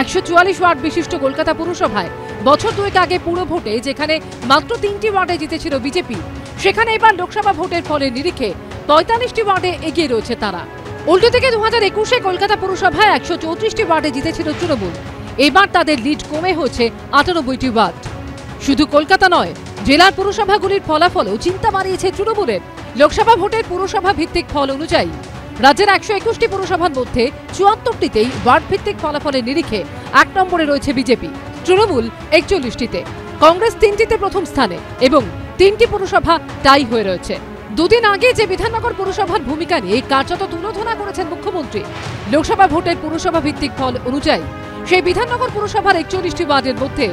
144 word বিশিষ্ট কলকাতা পুরসভায় বছর দুয়েক আগে পুরো ভোটে যেখানে মাত্র 3টি ওয়ার্ডে জিতেছিল বিজেপি, সেখানে এবার লোকসভা ভোটের ফলের নিরিখে 45টি ওয়ার্ডে এগিয়ে রয়েছে তারা। উল্টো দিকে 2021-এ কলকাতা পুরসভায় 134টি ওয়ার্ডে জিতেছিল তৃণমূল। এবার তাদের লিড কমে হয়েছে 98টি ওয়ার্ড। শুধু কলকাতা নয়, জেলার পুরসভাগুলির ফলাফলও চিন্তা বাড়িয়েছে তৃণমূলের। লোকসভা ভোটের পুরসভা ভিত্তিক ফল অনুযায়ী রাজ্যের 121টি পুরসভার মধ্যে 74টিতেই ওয়ার্ড ভিত্তিক ফলাফলের নিরিখে 1 নম্বরে রয়েছে বিজেপি, তৃণমূল 41টিতে, কংগ্রেস 3টিতে প্রথম স্থানে এবং 3টি পুরসভা টাই হয়ে রয়েছে। দুদিন আগে যে বিধাননগর পুরসভার ভূমিকা নিয়ে কার্যত তুলোধনা করেছেন মুখ্যমন্ত্রী, লোকসভা ভোটের পুরসভা ভিত্তিক ফল অনুযায়ী সেই বিধাননগর পুরসভার 41টি ওয়ার্ডের মধ্যে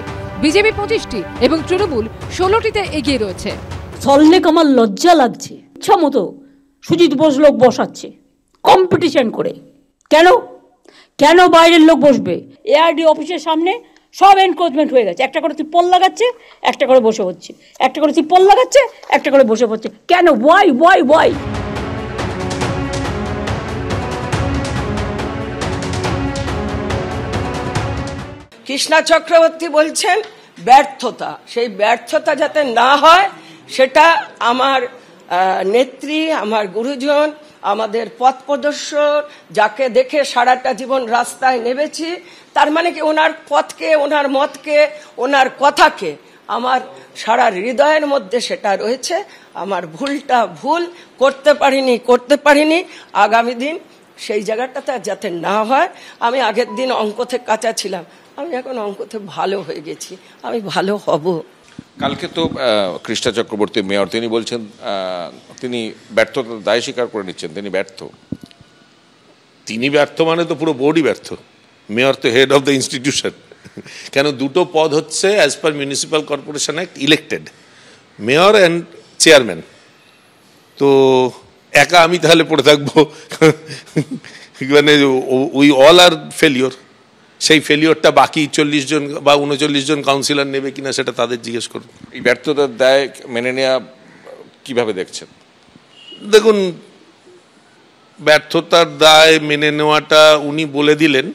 বিজেপি 25টি এবং তৃণমূল 16টিতে এগিয়ে রয়েছে। সল্লেক আমার লজ্জা লাগছে, ইচ্ছা মতো সুজিত বোস লোক বসাচ্ছে কম্পিটিশন করে। কেন কেন বাইরের লোক বসবে? এআরডি অফিসের সামনে সব এনক্রোচমেন্ট হয়ে গেছে, একটা করে ত্রিপল লাগাচ্ছে, একটা করে বসে হচ্ছে, একটা করে ত্রিপল লাগাচ্ছে, একটা করে বসে হচ্ছে। কেন? ওয়াই? কৃষ্ণা চক্রবর্তী বলছেন ব্যর্থতা, সেই ব্যর্থতা যাতে না হয় সেটা আমার নেত্রী, আমার গুরুজন, আমাদের পথ প্রদর্শক, যাকে দেখে সারাটা জীবন রাস্তায় নেমেছি, তার মানে কি ওনার পথকে, ওনার মতকে, ওনার কথাকে আমার সারা হৃদয়ের মধ্যে সেটা রয়েছে। আমার ভুলটা ভুল করতে পারিনি। আগামী দিন সেই জায়গাটাতে যাতে না হয়। আমি আগের দিন অঙ্কতে কাঁচা ছিলাম, আমি এখন অঙ্কতে ভালো হয়ে গেছি, আমি ভালো হব। কালকে তো কৃষ্ণা চক্রবর্তী মেয়র, তিনি বলছেন তিনি ব্যর্থতা দায় স্বীকার করে নিচ্ছেন, তিনি ব্যর্থ মানে তো পুরো বোর্ডই ব্যর্থ। মেয়র তো হেড অফ দ্য ইনস্টিটিউশন। কেন দুটো পদ হচ্ছে as per municipal corporation act elected, mayor and chairman. তো একা আমি তাহলে পড়ে থাকবো, মানে উই অল আর ফেলিওর। সেই ফেলিওরটা বাকি 40 জন বা 39 জন কাউন্সিলর নেবে কিনা সেটা তাদের জিজ্ঞেস করুন। এই ব্যর্থতার দায় মেনে নেওয়া কিভাবে দেখছেন? দেখুন, ব্যর্থতার দায় মেনে নেওয়াটা উনি বলে দিলেন,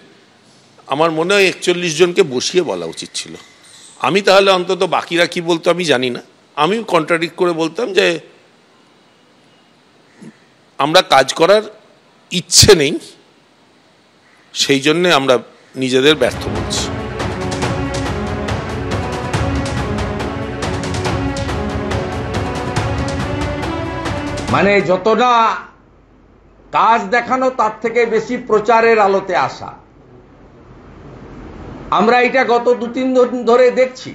আমার মনে হয় 41 জনকে বসিয়ে বলা উচিত ছিল। আমি তাহলে অন্তত বাকিরা কি বলতো আমি জানি না, আমি কন্ট্রাডিক্ট করে বলতাম যে আমরা কাজ করার ইচ্ছে নেই, সেই জন্যে আমরা নিজেদের ব্যর্থ বলছি। মানে যতটা কাজ দেখানো তার থেকে বেশি প্রচারের আলোতে আসা। আমরা এটা গত 2-3 দিন ধরে দেখছি।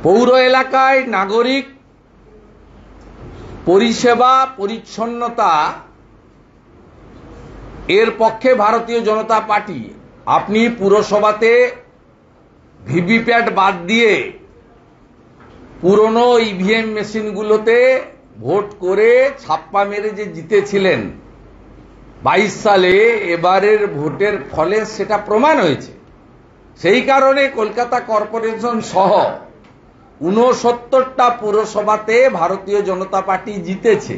পৌর এলাকায় নাগরিক পরিষেবা পরিচ্ছন্নতা এর পক্ষে ভারতীয় জনতা পার্টি। আপনি পুরসভাতে ভিভিপ্যাট বাদ দিয়ে পুরনো ইভিএম মেশিনগুলোতে ভোট করে ছাপ্পা মেরে যে জিতেছিলেন 22 সালে, এবারের ভোটের ফলে সেটা প্রমাণ হয়েছে। সেই কারণে কলকাতা কর্পোরেশন সহ 69টা পুরসভাতে ভারতীয় জনতা পার্টি জিতেছে।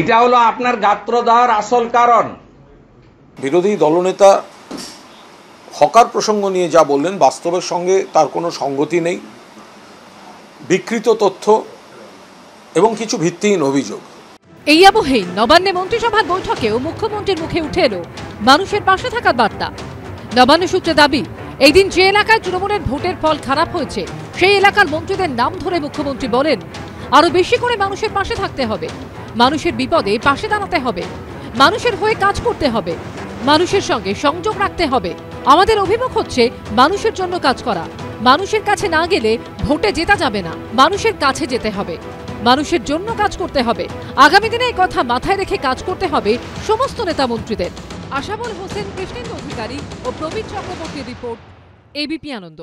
এটা হলো আপনার গাত্রদাহর আসল কারণ। বিরোধী দলনেতা হকার প্রসঙ্গ নিয়ে যা বললেন, বাস্তবের সঙ্গে তার কোনো সঙ্গতি নেই। বিকৃত তথ্য এবং কিছু ভিত্তিহীন অভিযোগ। এই আবহেই নবান্নে মন্ত্রিসভার বৈঠকেও মুখ্যমন্ত্রীর মুখে উঠে এলো মানুষের পাশে থাকার বার্তা। নবান্ন সূত্রে দাবি, এই দিন যে এলাকায় তৃণমূলের ভোটের ফল খারাপ হয়েছে সেই এলাকার মন্ত্রীদের নাম ধরে মুখ্যমন্ত্রী বলেন, আরো বেশি করে মানুষের পাশে থাকতে হবে, মানুষের বিপদে পাশে দাঁড়াতে হবে, মানুষের হয়ে কাজ করতে হবে, মানুষের সঙ্গে সংযোগ রাখতে হবে। আমাদের অভিমুখ হচ্ছে মানুষের জন্য কাজ করা। মানুষের কাছে না গেলে ভোটে জেতা যাবে না, মানুষের কাছে যেতে হবে, মানুষের জন্য কাজ করতে হবে। আগামী দিনে এই কথা মাথায় রেখে কাজ করতে হবে সমস্ত নেতা মন্ত্রীদের। আশাবল হোসেন, কৃষ্ণেন্দু অধিকারী ও প্রবীর চক্রবর্তীর রিপোর্ট, এবিপি আনন্দ।